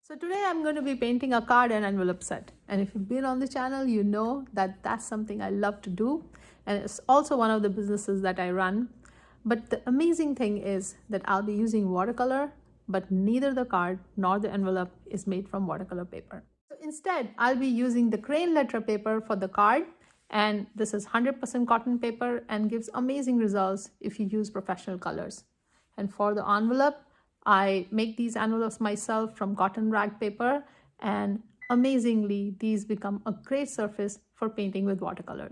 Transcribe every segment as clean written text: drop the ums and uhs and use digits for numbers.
So today I'm going to be painting a card and envelope set. And if you've been on the channel, you know that that's something I love to do. And it's also one of the businesses that I run. But the amazing thing is that I'll be using watercolor, but neither the card nor the envelope is made from watercolor paper. So instead, I'll be using the crayon letter paper for the card. And this is 100% cotton paper and gives amazing results if you use professional colors. And for the envelope, I make these envelopes myself from cotton rag paper, and amazingly, these become a great surface for painting with watercolors.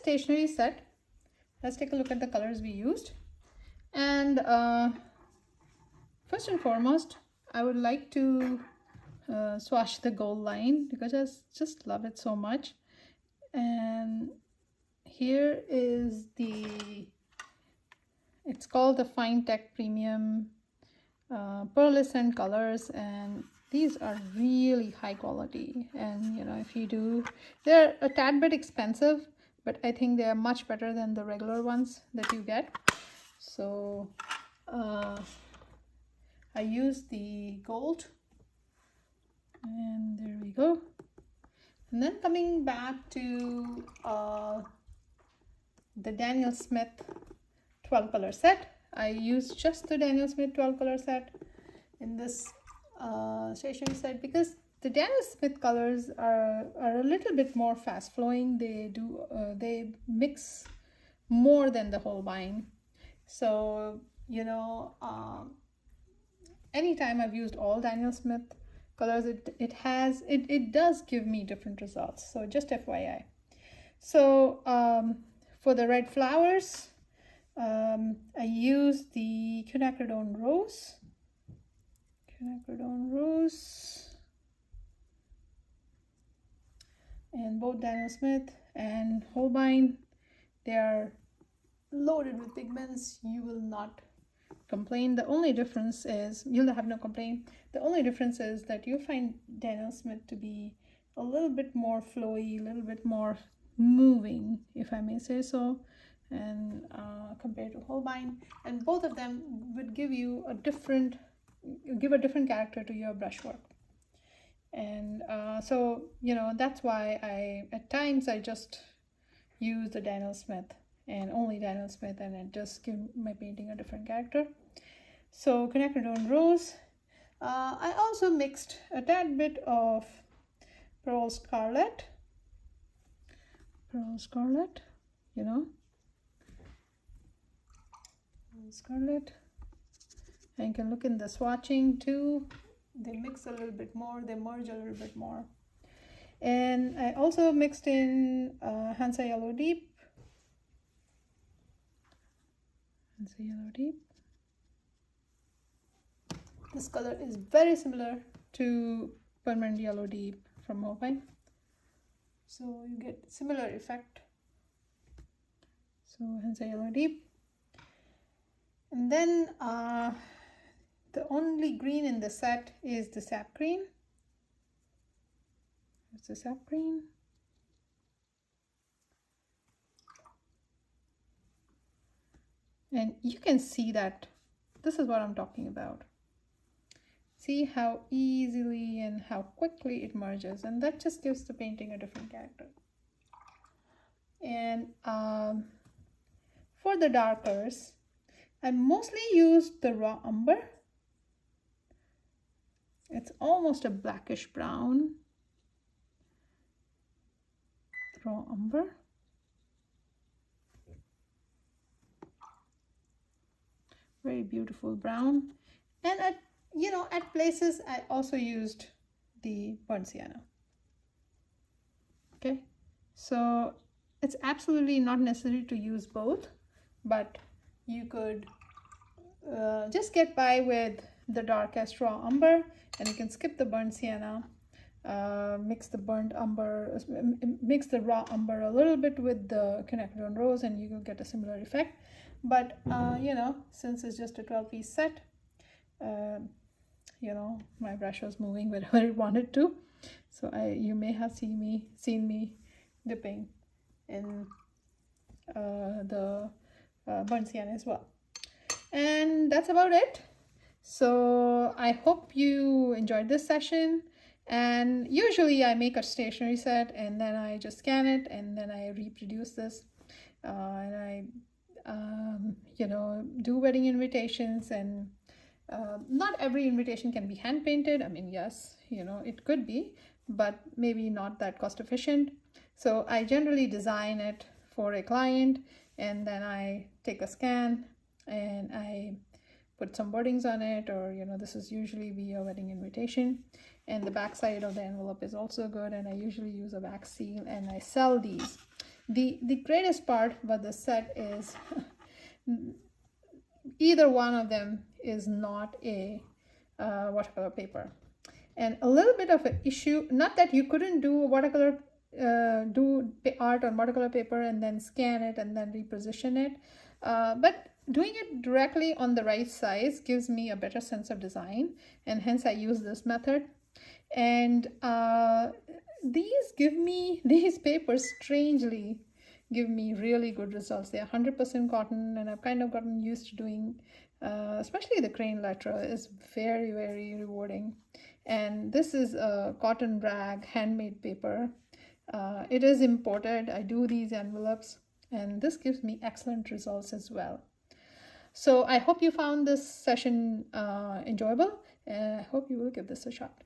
stationery set. Let's take a look at the colors we used. And first and foremost, I would like to swatch the gold line because I just love it so much. And here is it's called the Fine Tech Premium pearlescent colors, and these are really high quality. And you know, if you do, they're a tad bit expensive, but I think they are much better than the regular ones that you get. So I used the gold, and there we go. And then coming back to the Daniel Smith 12 color set, I used just the Daniel Smith 12 color set in this stationery set because the Daniel Smith colors are a little bit more fast flowing. They mix more than the Holbein. So you know, anytime I've used all Daniel Smith colors, it does give me different results. So just FYI. So for the red flowers, I used the quinacridone rose. And both Daniel Smith and Holbein, they are loaded with pigments. You will not complain. The only difference is you'll have no complaint. The only difference is that you find Daniel Smith to be a little bit more flowy, a little bit more moving, if I may say so, and compared to Holbein. And both of them would give a different character to your brushwork. And so you know, that's why at times I just use the Daniel Smith and only Daniel Smith, and it just gives my painting a different character. So quinacridone rose. I also mixed a tad bit of pearl scarlet, you know, scarlet. And you can look in the swatching too. They mix a little bit more, they merge a little bit more. And I also mixed in Hansa Yellow Deep. This color is very similar to Permanent Yellow Deep from Holbein. So you get similar effect. So Hansa Yellow Deep. And then the only green in the set is the sap green. It's the sap green. And you can see that this is what I'm talking about. See how easily and how quickly it merges, and that just gives the painting a different character. And for the darkers, I mostly used the raw umber. It's almost a blackish brown. Raw umber. Very beautiful brown. And at places I also used the burnt sienna. Okay, so it's absolutely not necessary to use both, but you could just get by with the darkest raw umber, and you can skip the burnt sienna, mix the raw umber a little bit with the quinacridone rose, and you will get a similar effect. But you know, since it's just a 12-piece set, you know, my brush was moving wherever it wanted to, so you may have seen me dipping in the burnt sienna as well. And that's about it. So I hope you enjoyed this session. And usually I make a stationery set and then I just scan it and then I reproduce this, and I you know, do wedding invitations. And not every invitation can be hand painted. I mean, yes, you know, it could be, but maybe not that cost efficient. So I generally design it for a client, and then I take a scan and I put some wordings on it, or you know, this is usually be a wedding invitation. And the back side of the envelope is also good, and I usually use a wax seal, and I sell these. The greatest part about the set is either one of them is not a watercolor paper. And a little bit of an issue, not that you couldn't do watercolor, do art on watercolor paper and then scan it and then reposition it, but doing it directly on the right size gives me a better sense of design, and hence I use this method. And these papers strangely give me really good results. They are 100% cotton, and I've kind of gotten used to doing, especially the crane letter is very, very rewarding. And this is a cotton rag handmade paper. It is imported. I do these envelopes, and this gives me excellent results as well. So I hope you found this session enjoyable, and I hope you will give this a shot.